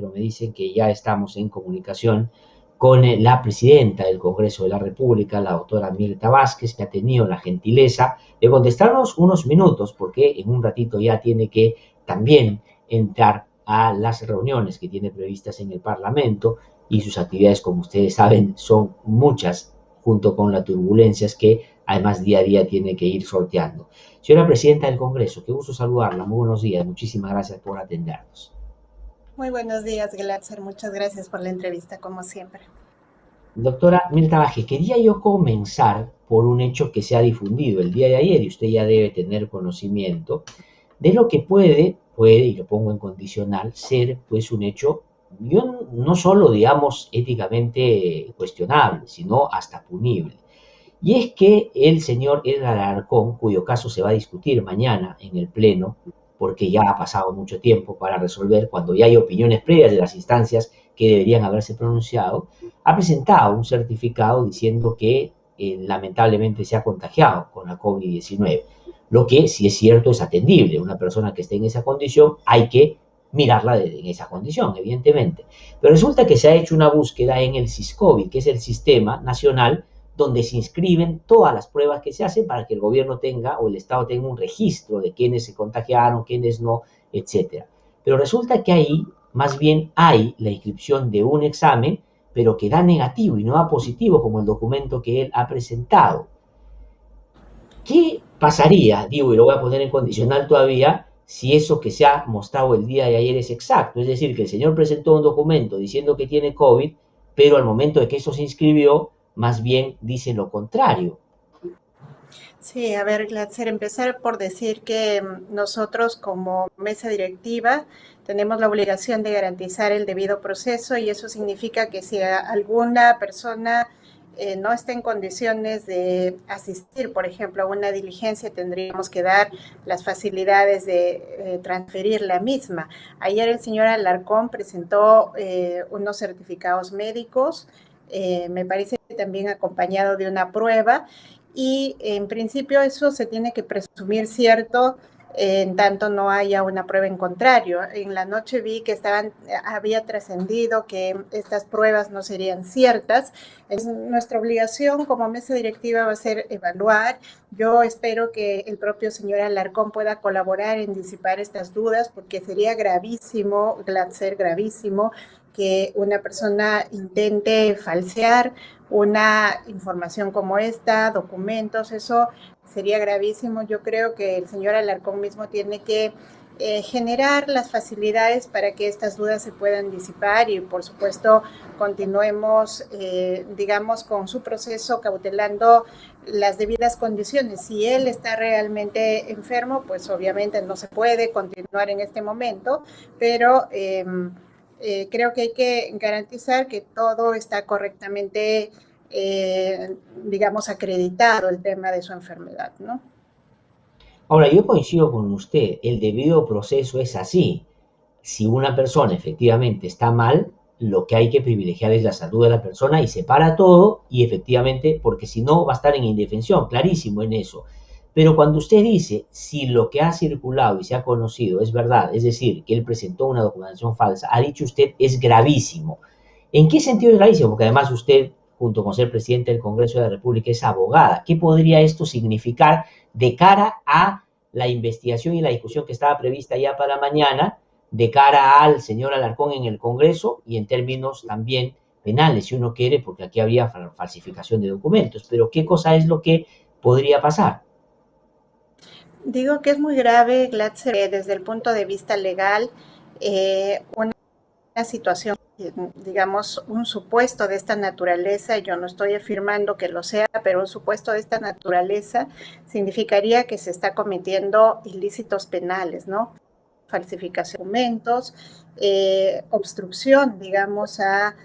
pero me dicen que ya estamos en comunicación con la presidenta del Congreso de la República, la doctora Mirta Vázquez, que ha tenido la gentileza de contestarnos unos minutos, porque en un ratito ya tiene que también entrar a las reuniones que tiene previstas en el Parlamento, y sus actividades, como ustedes saben, son muchas, junto con las turbulencias que además día a día tiene que ir sorteando. Señora Presidenta del Congreso, qué gusto saludarla, muy buenos días, muchísimas gracias por atendernos. Muy buenos días, Glatzer. Muchas gracias por la entrevista, como siempre. Doctora Mirta Vázquez, quería yo comenzar por un hecho que se ha difundido el día de ayer, y usted ya debe tener conocimiento de lo que puede, y lo pongo en condicional, ser pues un hecho, yo no solo digamos éticamente cuestionable, sino hasta punible. Y es que el señor Edgar Alarcón, cuyo caso se va a discutir mañana en el Pleno, porque ya ha pasado mucho tiempo para resolver, cuando ya hay opiniones previas de las instancias que deberían haberse pronunciado, ha presentado un certificado diciendo que lamentablemente se ha contagiado con la COVID-19. Lo que, si es cierto, es atendible. Una persona que esté en esa condición hay que mirarla en esa condición, evidentemente. Pero resulta que se ha hecho una búsqueda en el SISCOVID, que es el Sistema Nacional donde se inscriben todas las pruebas que se hacen para que el gobierno tenga o el Estado tenga un registro de quiénes se contagiaron, quiénes no, etcétera. Pero resulta que ahí más bien hay la inscripción de un examen, pero que da negativo y no da positivo como el documento que él ha presentado. ¿Qué pasaría, digo, y lo voy a poner en condicional todavía, si eso que se ha mostrado el día de ayer es exacto? Es decir, que el señor presentó un documento diciendo que tiene COVID, pero al momento de que eso se inscribió, más bien dice lo contrario. Sí, a ver, Glatzer, empezar por decir que nosotros como mesa directiva tenemos la obligación de garantizar el debido proceso y eso significa que si alguna persona no está en condiciones de asistir, por ejemplo, a una diligencia, tendríamos que dar las facilidades de transferir la misma. Ayer el señor Alarcón presentó unos certificados médicos, me parece también acompañado de una prueba, y en principio eso se tiene que presumir cierto en tanto no haya una prueba en contrario. En la noche vi que había trascendido que estas pruebas no serían ciertas. Nuestra obligación como mesa directiva va a ser evaluar. Yo espero que el propio señor Alarcón pueda colaborar en disipar estas dudas, porque sería gravísimo, Glatzer, gravísimo, que una persona intente falsear una información como esta, documentos, eso sería gravísimo. Yo creo que el señor Alarcón mismo tiene que generar las facilidades para que estas dudas se puedan disipar y, por supuesto, continuemos, digamos, con su proceso cautelando las debidas condiciones. Si él está realmente enfermo, pues obviamente no se puede continuar en este momento, pero creo que hay que garantizar que todo está correctamente, digamos, acreditado el tema de su enfermedad, ¿no? Ahora, yo coincido con usted, el debido proceso es así. Si una persona efectivamente está mal, lo que hay que privilegiar es la salud de la persona y se para todo, y efectivamente, porque si no va a estar en indefensión, clarísimo en eso. Pero cuando usted dice, si lo que ha circulado y se ha conocido es verdad, es decir, que él presentó una documentación falsa, ha dicho usted, es gravísimo. ¿En qué sentido es gravísimo? Porque además usted, junto con ser presidente del Congreso de la República, es abogada. ¿Qué podría esto significar de cara a la investigación y la discusión que estaba prevista ya para mañana, de cara al señor Alarcón en el Congreso y en términos también penales, si uno quiere, porque aquí había falsificación de documentos? Pero ¿qué cosa es lo que podría pasar? Digo que es muy grave, Glatzer, desde el punto de vista legal, una situación, digamos, un supuesto de esta naturaleza, yo no estoy afirmando que lo sea, pero un supuesto de esta naturaleza significaría que se está cometiendo ilícitos penales, ¿no? Falsificación de documentos, obstrucción, digamos, a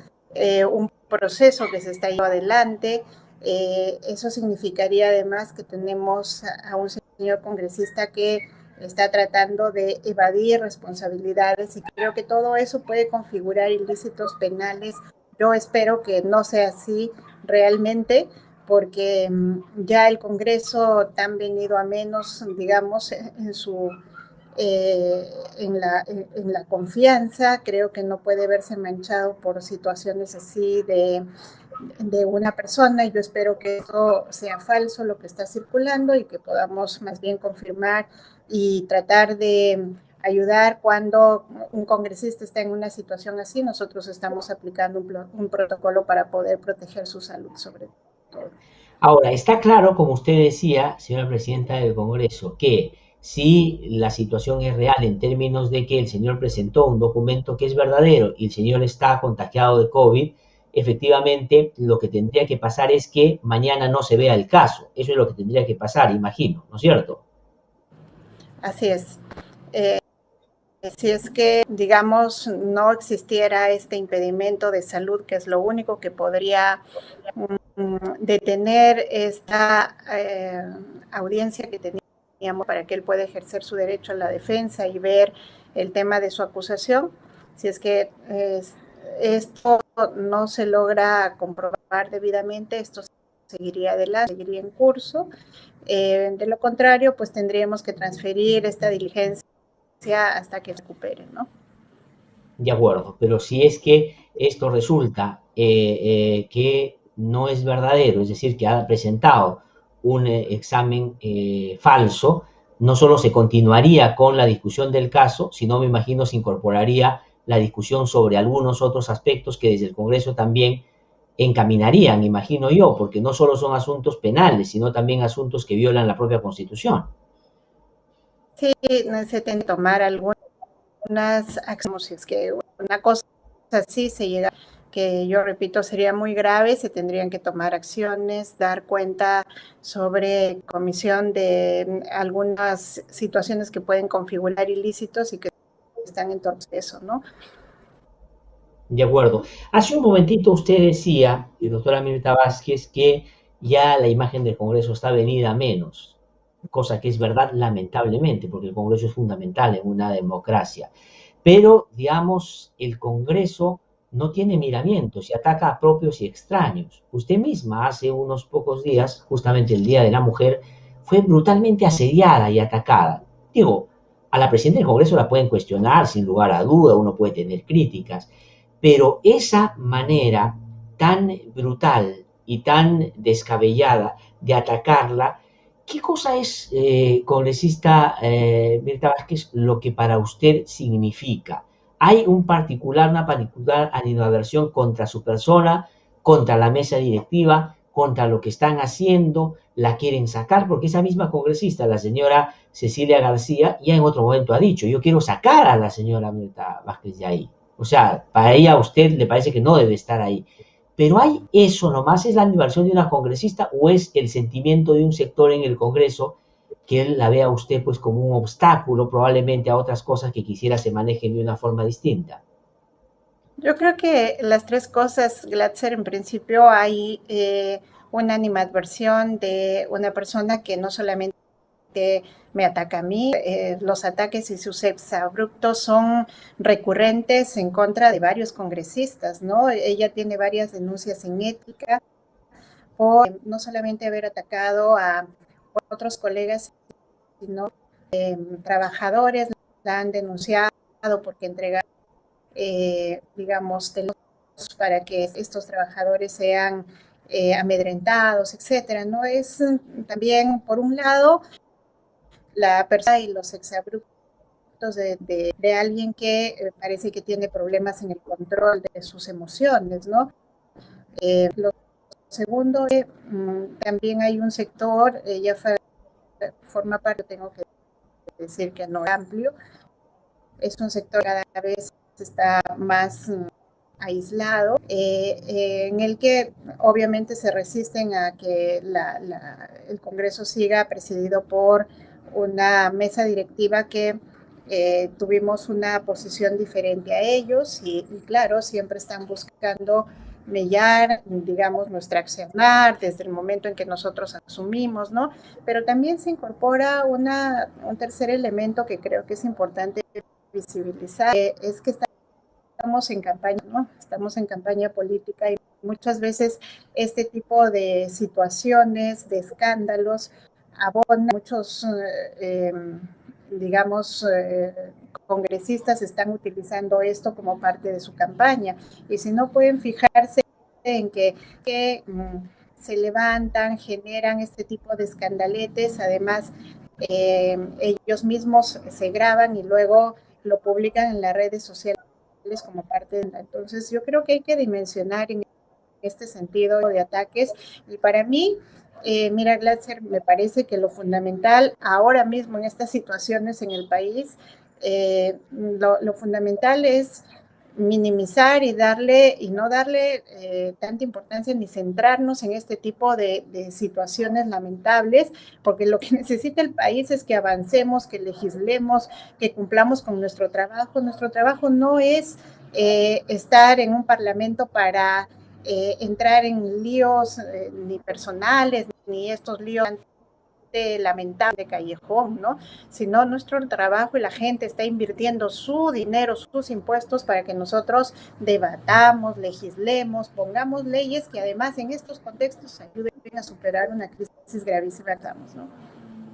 un proceso que se está llevando adelante. Eso significaría además que tenemos a un señor congresista que está tratando de evadir responsabilidades y creo que todo eso puede configurar ilícitos penales. Yo espero que no sea así realmente, porque ya el Congreso tan venido a menos, digamos, en la confianza. Creo que no puede verse manchado por situaciones así de una persona. Yo espero que eso sea falso, lo que está circulando, y que podamos más bien confirmar y tratar de ayudar cuando un congresista está en una situación así. Nosotros estamos aplicando un protocolo para poder proteger su salud sobre todo. Ahora, está claro, como usted decía, señora presidenta del Congreso, que si la situación es real en términos de que el señor presentó un documento que es verdadero y el señor está contagiado de COVID, efectivamente lo que tendría que pasar es que mañana no se vea el caso. Eso es lo que tendría que pasar, imagino, ¿no es cierto? Así es. Si es que, digamos, no existiera este impedimento de salud, que es lo único que podría detener esta audiencia que teníamos para que él pueda ejercer su derecho a la defensa y ver el tema de su acusación. Si es que esto no se logra comprobar debidamente, esto seguiría adelante, seguiría en curso. De lo contrario, pues tendríamos que transferir esta diligencia hasta que se recupere, ¿no? De acuerdo, pero si es que esto resulta que no es verdadero, es decir, que ha presentado un examen falso, no solo se continuaría con la discusión del caso, sino me imagino se incorporaría la discusión sobre algunos otros aspectos que desde el Congreso también encaminarían, imagino yo, porque no solo son asuntos penales, sino también asuntos que violan la propia Constitución. Sí, se tiene que tomar algunas acciones, si es que una cosa así se llega, que yo repito sería muy grave, se tendrían que tomar acciones, dar cuenta sobre comisión de algunas situaciones que pueden configurar ilícitos y que están en torno a eso, ¿no? De acuerdo. Hace un momentito usted decía, doctora Mirta Vázquez, que ya la imagen del Congreso está venida a menos, cosa que es verdad lamentablemente, porque el Congreso es fundamental en una democracia. Pero, digamos, el Congreso no tiene miramientos y ataca a propios y extraños. Usted misma hace unos pocos días, justamente el Día de la Mujer, fue brutalmente asediada y atacada. Digo, a la presidenta del Congreso la pueden cuestionar sin lugar a duda, uno puede tener críticas, pero esa manera tan brutal y tan descabellada de atacarla, ¿qué cosa es, congresista Mirta Vázquez, lo que para usted significa? ¿Hay una particular animadversión contra su persona, contra la mesa directiva, contra lo que están haciendo? ¿La quieren sacar? Porque esa misma congresista, la señora Cecilia García, ya en otro momento ha dicho, yo quiero sacar a la señora Mirta Vázquez de ahí. O sea, para ella a usted le parece que no debe estar ahí. Pero ¿hay eso nomás? ¿Es la animación de una congresista o es el sentimiento de un sector en el Congreso que él la vea a usted pues como un obstáculo probablemente a otras cosas que quisiera se manejen de una forma distinta? Yo creo que las tres cosas, Glatzer, en principio hay una animadversión de una persona que no solamente me ataca a mí, los ataques y sus exabruptos son recurrentes en contra de varios congresistas, ¿no? Ella tiene varias denuncias en ética por no solamente haber atacado a otros colegas, sino trabajadores, la han denunciado porque entregaron, digamos, teléfonos para que estos trabajadores sean amedrentados, etcétera, ¿no? Es también, por un lado, la persona y los exabruptos de alguien que parece que tiene problemas en el control de sus emociones, ¿no? Lo segundo, también hay un sector, ella forma parte, tengo que decir que no es amplio, es un sector que cada vez está más aislado, en el que obviamente se resisten a que el Congreso siga presidido por una mesa directiva que tuvimos una posición diferente a ellos y claro, siempre están buscando mellar, digamos, nuestra accionar desde el momento en que nosotros asumimos, ¿no? Pero también se incorpora un tercer elemento que creo que es importante visibilizar, es que estamos en campaña, ¿no? Estamos en campaña política y muchas veces este tipo de situaciones, de escándalos, abonan muchos digamos, congresistas están utilizando esto como parte de su campaña. Y si no pueden fijarse en que se levantan, generan este tipo de escandaletes, además ellos mismos se graban y luego lo publican en las redes sociales como parte de... Entonces yo creo que hay que dimensionar en este sentido de ataques, y para mí, mira, Glatzer, me parece que lo fundamental ahora mismo en estas situaciones en el país, lo fundamental es minimizar y no darle tanta importancia ni centrarnos en este tipo de situaciones lamentables, porque lo que necesita el país es que avancemos, que legislemos, que cumplamos con nuestro trabajo. Nuestro trabajo no es estar en un parlamento para entrar en líos ni personales, ni estos líos lamentable de callejón, ¿no? Sino nuestro trabajo, y la gente está invirtiendo su dinero, sus impuestos para que nosotros debatamos, legislemos, pongamos leyes que además en estos contextos ayuden a superar una crisis gravísima, ¿no?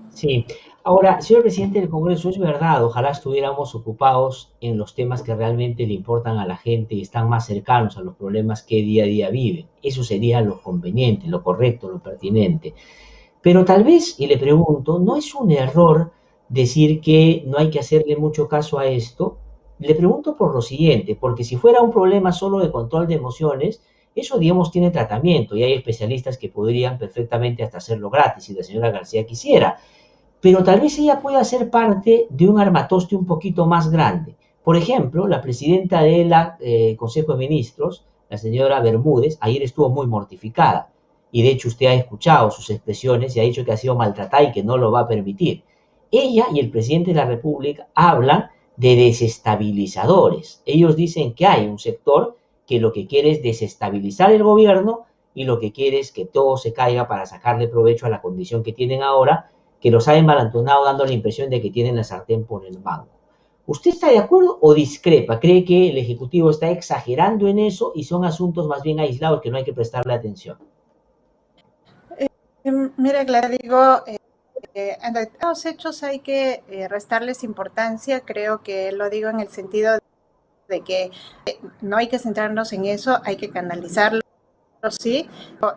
Sí. Ahora, señor presidente del Congreso, es verdad, ojalá estuviéramos ocupados en los temas que realmente le importan a la gente y están más cercanos a los problemas que día a día viven. Eso sería lo conveniente, lo correcto, lo pertinente. Pero tal vez, y le pregunto, ¿no es un error decir que no hay que hacerle mucho caso a esto? Le pregunto por lo siguiente, porque si fuera un problema solo de control de emociones, eso, digamos, tiene tratamiento y hay especialistas que podrían perfectamente hasta hacerlo gratis si la señora García quisiera. Pero tal vez ella pueda ser parte de un armatoste un poquito más grande. Por ejemplo, la presidenta del Consejo de Ministros, la señora Bermúdez, ayer estuvo muy mortificada. Y de hecho usted ha escuchado sus expresiones y ha dicho que ha sido maltratada y que no lo va a permitir. Ella y el presidente de la República hablan de desestabilizadores. Ellos dicen que hay un sector que lo que quiere es desestabilizar el gobierno y lo que quiere es que todo se caiga para sacarle provecho a la condición que tienen ahora, que los ha envalentonado dando la impresión de que tienen la sartén por el mango. ¿Usted está de acuerdo o discrepa? ¿Cree que el Ejecutivo está exagerando en eso y son asuntos más bien aislados que no hay que prestarle atención? Mira, Clara, digo, a los hechos hay que restarles importancia. Creo que lo digo en el sentido de que no hay que centrarnos en eso, hay que canalizarlo. Sí,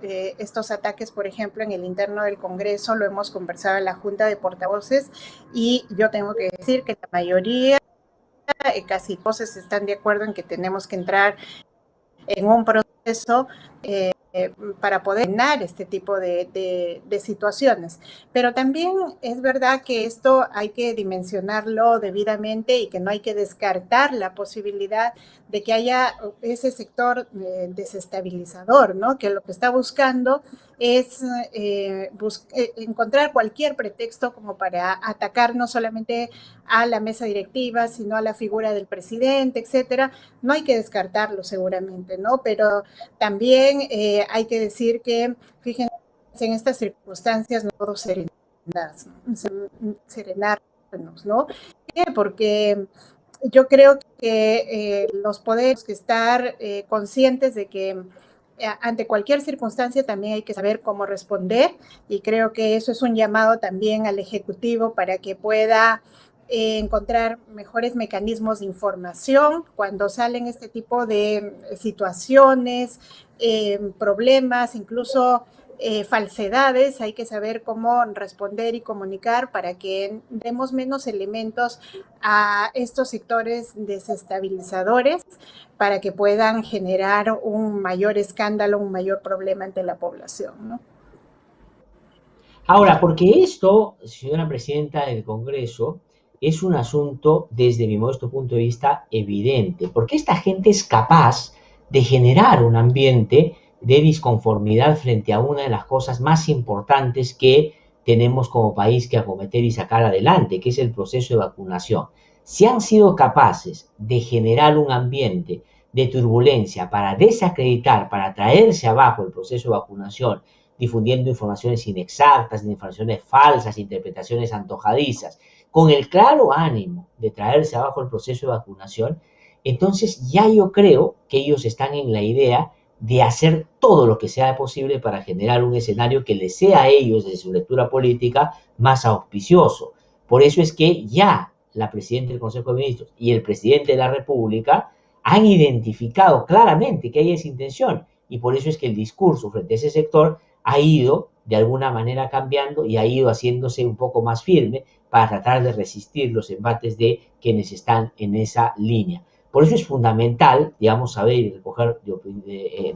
estos ataques, por ejemplo, en el interno del Congreso, lo hemos conversado en la Junta de Portavoces, y yo tengo que decir que la mayoría, casi todos están de acuerdo en que tenemos que entrar en un proceso para poder llenar este tipo de situaciones. Pero también es verdad que esto hay que dimensionarlo debidamente y que no hay que descartar la posibilidad de que haya ese sector desestabilizador, ¿no? Que lo que está buscando es encontrar cualquier pretexto como para atacar no solamente a la mesa directiva, sino a la figura del presidente, etcétera. No hay que descartarlo seguramente, ¿no? Pero también hay que decir que, fíjense, en estas circunstancias no puedo serenarnos, ¿no? Porque yo creo que los poderes que estar conscientes de que ante cualquier circunstancia también hay que saber cómo responder, y creo que eso es un llamado también al Ejecutivo para que pueda encontrar mejores mecanismos de información cuando salen este tipo de situaciones, problemas, incluso falsedades. Hay que saber cómo responder y comunicar para que demos menos elementos a estos sectores desestabilizadores, para que puedan generar un mayor escándalo, un mayor problema ante la población, ¿no? Ahora, porque esto, señora presidenta del Congreso, es un asunto, desde mi modesto punto de vista, evidente, porque esta gente es capaz de generar un ambiente de disconformidad frente a una de las cosas más importantes que tenemos como país que acometer y sacar adelante, que es el proceso de vacunación. Si han sido capaces de generar un ambiente de turbulencia para desacreditar, para traerse abajo el proceso de vacunación, difundiendo informaciones inexactas, informaciones falsas, interpretaciones antojadizas, con el claro ánimo de traerse abajo el proceso de vacunación, entonces ya yo creo que ellos están en la idea de hacer todo lo que sea posible para generar un escenario que les sea a ellos, desde su lectura política, más auspicioso. Por eso es que ya la presidenta del Consejo de Ministros y el presidente de la República han identificado claramente que hay esa intención, y por eso es que el discurso frente a ese sector ha ido de alguna manera cambiando y ha ido haciéndose un poco más firme para tratar de resistir los embates de quienes están en esa línea. Por eso es fundamental, digamos, saber y recoger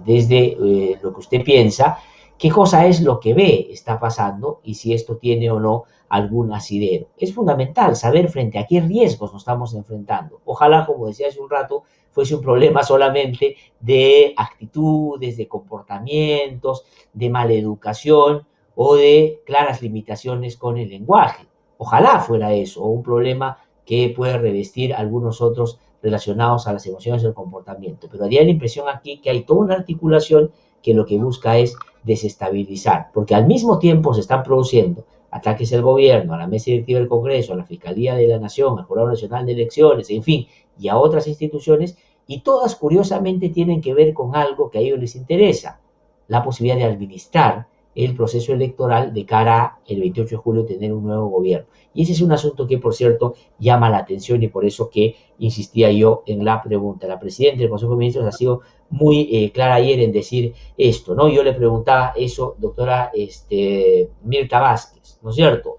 desde lo que usted piensa, qué cosa es lo que ve está pasando y si esto tiene o no algún asidero. Es fundamental saber frente a qué riesgos nos estamos enfrentando. Ojalá, como decía hace un rato, fuese un problema solamente de actitudes, de comportamientos, de maleducación o de claras limitaciones con el lenguaje. Ojalá fuera eso, o un problema que puede revestir algunos otros relacionados a las emociones y el comportamiento. Pero da la impresión aquí que hay toda una articulación que lo que busca es desestabilizar, porque al mismo tiempo se están produciendo ataques al gobierno, a la mesa directiva del Congreso, a la Fiscalía de la Nación, al Jurado Nacional de Elecciones, en fin, y a otras instituciones, y todas curiosamente tienen que ver con algo que a ellos les interesa, la posibilidad de administrar el proceso electoral de cara el 28 de julio tener un nuevo gobierno. Y ese es un asunto que, por cierto, llama la atención y por eso que insistía yo en la pregunta. La presidenta del Consejo de Ministros ha sido muy clara ayer en decir esto, ¿no? Yo le preguntaba eso, doctora Mirta Vázquez, ¿no es cierto?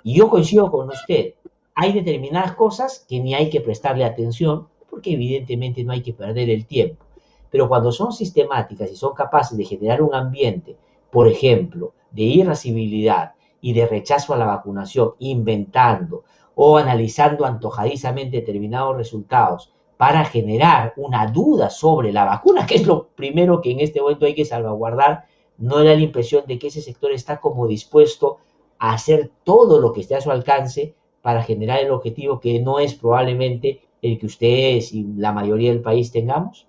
Y yo coincido con usted. Hay determinadas cosas que ni hay que prestarle atención porque evidentemente no hay que perder el tiempo. Pero cuando son sistemáticas y son capaces de generar un ambiente, por ejemplo, de irascibilidad y de rechazo a la vacunación, inventando o analizando antojadizamente determinados resultados para generar una duda sobre la vacuna, que es lo primero que en este momento hay que salvaguardar, no da la impresión de que ese sector está como dispuesto a hacer todo lo que esté a su alcance para generar el objetivo que no es probablemente el que ustedes y la mayoría del país tengamos.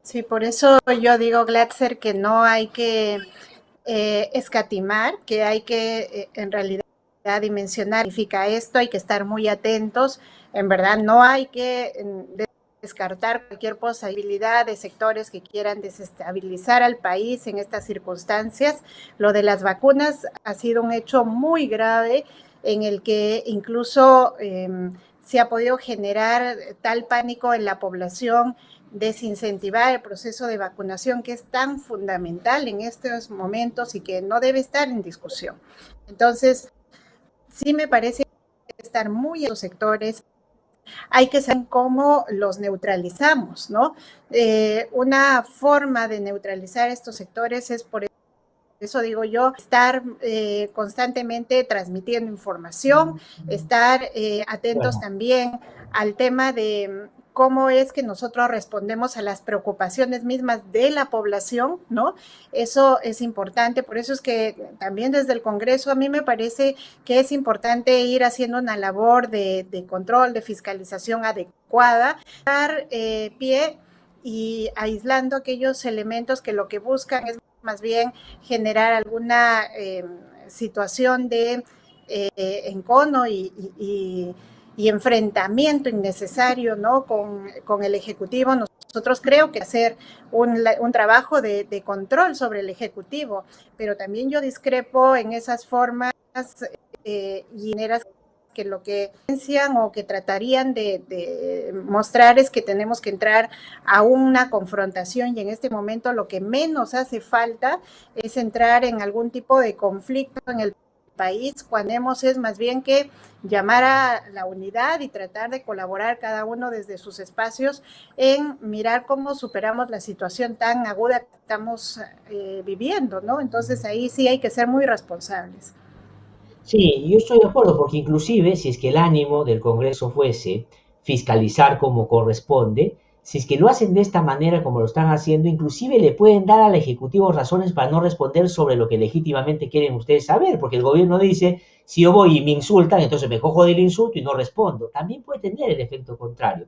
Sí, por eso yo digo, Glatzer, que no hay que escatimar, que hay que en realidad dimensionar, significa esto, hay que estar muy atentos, en verdad no hay que descartar cualquier posibilidad de sectores que quieran desestabilizar al país en estas circunstancias. Lo de las vacunas ha sido un hecho muy grave en el que incluso se ha podido generar tal pánico en la población, desincentivar el proceso de vacunación que es tan fundamental en estos momentos y que no debe estar en discusión. Entonces, sí me parece estar muy en los sectores, hay que saber cómo los neutralizamos, ¿no? Una forma de neutralizar estos sectores es por eso digo yo, estar constantemente transmitiendo información, estar atentos también al tema de cómo es que nosotros respondemos a las preocupaciones mismas de la población, ¿no? Eso es importante, por eso es que también desde el Congreso a mí me parece que es importante ir haciendo una labor de control, de fiscalización adecuada, dar pie y aislando aquellos elementos que lo que buscan es más bien generar alguna situación de encono y enfrentamiento innecesario, ¿no? con el Ejecutivo. Nosotros creo que hacer un trabajo de control sobre el Ejecutivo, pero también yo discrepo en esas formas y maneras que lo que piensan o que tratarían de mostrar es que tenemos que entrar a una confrontación y en este momento lo que menos hace falta es entrar en algún tipo de conflicto en el país, cuando es más bien que llamar a la unidad y tratar de colaborar cada uno desde sus espacios en mirar cómo superamos la situación tan aguda que estamos viviendo, ¿no? Entonces ahí sí hay que ser muy responsables. Sí, yo estoy de acuerdo, porque inclusive si es que el ánimo del Congreso fuese fiscalizar como corresponde, si es que lo hacen de esta manera como lo están haciendo, inclusive le pueden dar al Ejecutivo razones para no responder sobre lo que legítimamente quieren ustedes saber, porque el gobierno dice, si yo voy y me insultan, entonces me cojo del insulto y no respondo. También puede tener el efecto contrario.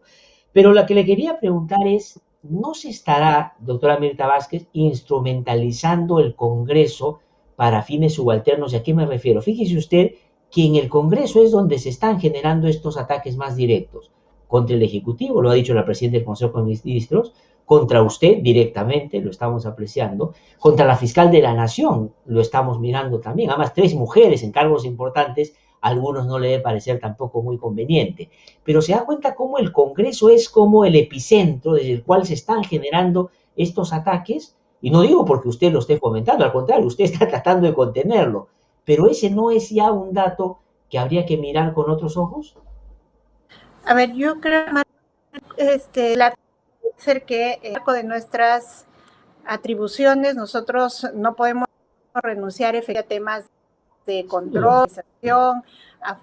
Pero lo que le quería preguntar es, ¿no se estará, doctora Mirta Vázquez, instrumentalizando el Congreso para fines subalternos? ¿Y a qué me refiero? Fíjese usted que en el Congreso es donde se están generando estos ataques más directos contra el Ejecutivo, lo ha dicho la presidenta del Consejo de Ministros, contra usted directamente, lo estamos apreciando, contra la fiscal de la Nación, lo estamos mirando también, además 3 mujeres en cargos importantes a algunos no le debe parecer tampoco muy conveniente, pero se da cuenta cómo el Congreso es como el epicentro desde el cual se están generando estos ataques, y no digo porque usted lo esté fomentando, al contrario, usted está tratando de contenerlo, pero ese no es ya un dato que habría que mirar con otros ojos. A ver, yo creo la ser que en el marco de nuestras atribuciones nosotros no podemos renunciar a temas de control, a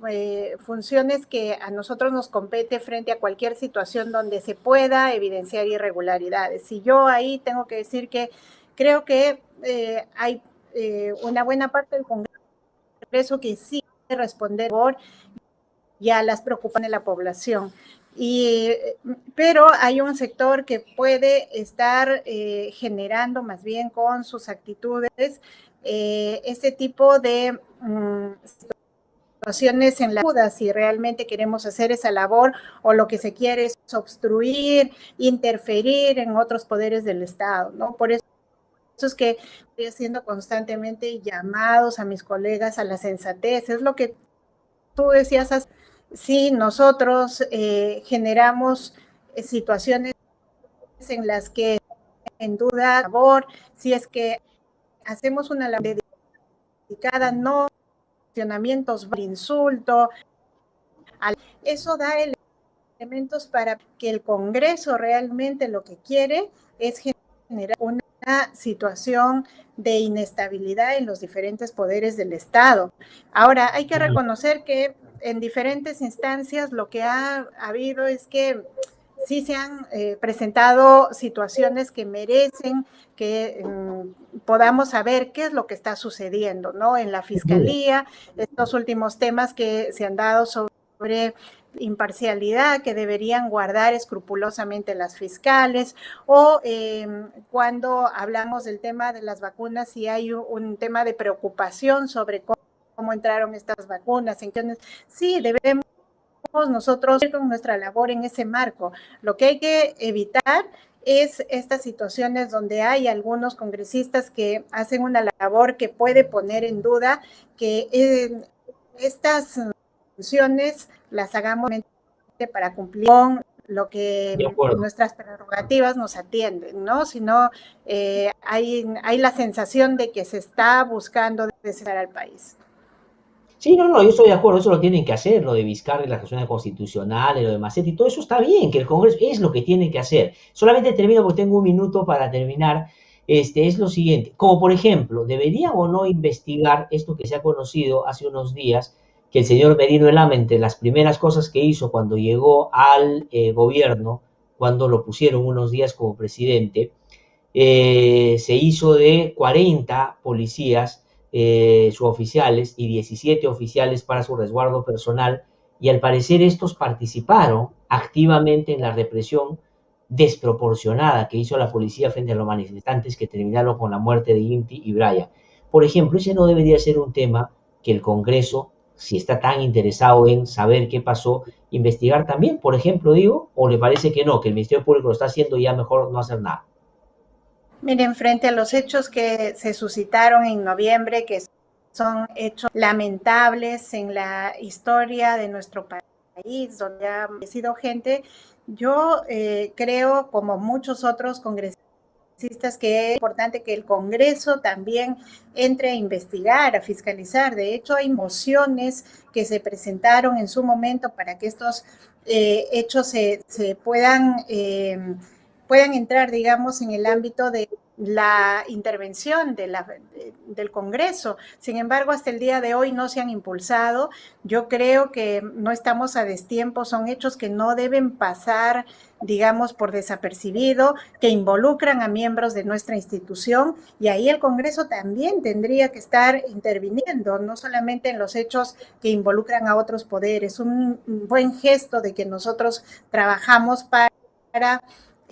funciones que a nosotros nos compete frente a cualquier situación donde se pueda evidenciar irregularidades. Y yo ahí tengo que decir que creo que hay una buena parte del Congreso que sí responder por y a las preocupaciones de la población. Pero hay un sector que puede estar generando más bien con sus actitudes este tipo de situaciones en la duda si realmente queremos hacer esa labor o lo que se quiere es obstruir, interferir en otros poderes del Estado, ¿no? Por eso es que estoy haciendo constantemente llamados a mis colegas a la sensatez, es lo que tú decías, si nosotros generamos situaciones en las que en duda, labor, si es que hacemos una labor dedicada, no cuestionamientos, insulto, eso da elementos para que el Congreso realmente lo que quiere es generar una situación de inestabilidad en los diferentes poderes del Estado. Ahora, hay que reconocer que en diferentes instancias lo que ha habido es que sí se han presentado situaciones que merecen que podamos saber qué es lo que está sucediendo, ¿no? En la Fiscalía, estos últimos temas que se han dado sobre imparcialidad que deberían guardar escrupulosamente las fiscales, o cuando hablamos del tema de las vacunas, si hay un tema de preocupación sobre cómo entraron estas vacunas. Entonces, sí, debemos nosotros con nuestra labor en ese marco. Lo que hay que evitar es estas situaciones donde hay algunos congresistas que hacen una labor que puede poner en duda que estas funciones las hagamos para cumplir con lo que nuestras prerrogativas nos atienden, ¿no? Sino hay la sensación de que se está buscando desesperar al país. Sí, no, no, yo estoy de acuerdo, eso lo tienen que hacer, lo de Vizcarra y las acciones constitucionales, lo de Macetti, todo eso está bien, que el Congreso es lo que tiene que hacer. Solamente termino porque tengo un minuto para terminar. Es lo siguiente, como por ejemplo, ¿debería o no investigar esto que se ha conocido hace unos días, que el señor Merino Elama, entre las primeras cosas que hizo cuando llegó al gobierno, cuando lo pusieron unos días como presidente, se hizo de 40 policías suboficiales y 17 oficiales para su resguardo personal, y al parecer estos participaron activamente en la represión desproporcionada que hizo la policía frente a los manifestantes que terminaron con la muerte de Inti y Brian. Por ejemplo, ese no debería ser un tema que el Congreso, si está tan interesado en saber qué pasó, investigar también, por ejemplo, digo, o le parece que no, que el Ministerio Público lo está haciendo y ya mejor no hacer nada. Miren, frente a los hechos que se suscitaron en noviembre, que son hechos lamentables en la historia de nuestro país, donde ha fallecido gente, yo creo, como muchos otros congresistas, que es importante que el Congreso también entre a investigar, a fiscalizar. De hecho, hay mociones que se presentaron en su momento para que estos hechos se puedan entrar, digamos, en el ámbito de la intervención del Congreso. Sin embargo, hasta el día de hoy no se han impulsado. Yo creo que no estamos a destiempo, son hechos que no deben pasar, digamos, por desapercibido, que involucran a miembros de nuestra institución, y ahí el Congreso también tendría que estar interviniendo, no solamente en los hechos que involucran a otros poderes. Un buen gesto de que nosotros trabajamos para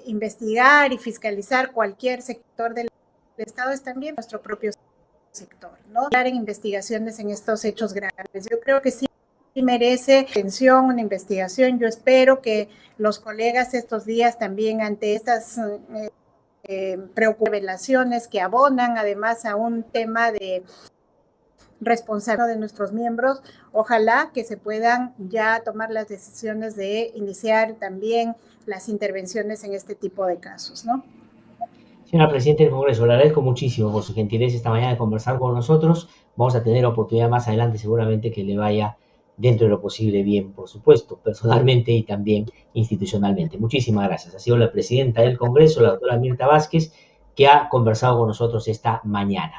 investigar y fiscalizar cualquier sector del Estado es también nuestro propio sector, ¿no? En investigaciones en estos hechos graves. Yo creo que sí merece atención, una investigación. Yo espero que los colegas estos días también ante estas revelaciones que abonan además a un tema de responsabilidad de nuestros miembros. Ojalá que se puedan ya tomar las decisiones de iniciar también las intervenciones en este tipo de casos, ¿no? Señora Presidenta del Congreso, le agradezco muchísimo por su gentileza esta mañana de conversar con nosotros. Vamos a tener oportunidad más adelante seguramente que le vaya dentro de lo posible bien, por supuesto, personalmente y también institucionalmente. Muchísimas gracias. Ha sido la Presidenta del Congreso, la doctora Mirta Vázquez, que ha conversado con nosotros esta mañana.